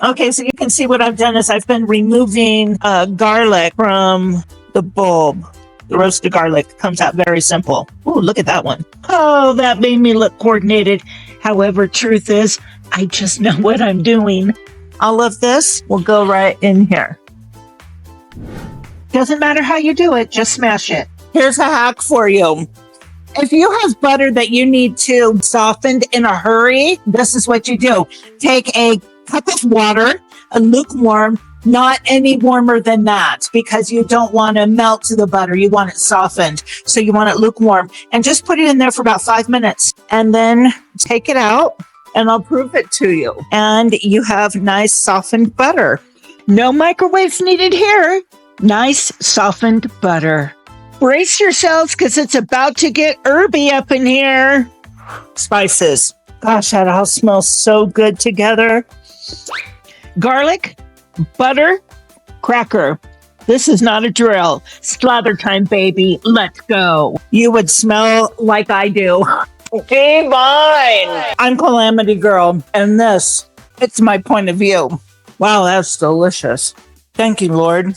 Okay, so you can see what I've done is I've been removing garlic from the bulb. The roasted garlic comes out very simple. Oh, look at that one. Oh, that made me look coordinated. However, truth is, I just know what I'm doing. All of this will go right in here. Doesn't matter how you do it, just smash it. Here's a hack for you. If you have butter that you need to soften in a hurry, this is what you do. Take a cup of water, a lukewarm, not any warmer than that, because you don't want to melt the butter. You want it softened. So you want it lukewarm. And just put it in there for about 5 minutes. And then take it out and I'll prove it to you. And you have nice softened butter. No microwaves needed here. Nice softened butter. Brace yourselves because it's about to get herby up in here. Spices. Gosh, that all smells so good together. Garlic, butter, cracker. This is not a drill. Slather time, baby. Let's go. You would smell like I do. Divine. I'm Calamity Girl, and this, it's my point of view. Wow, that's delicious. Thank you, Lord.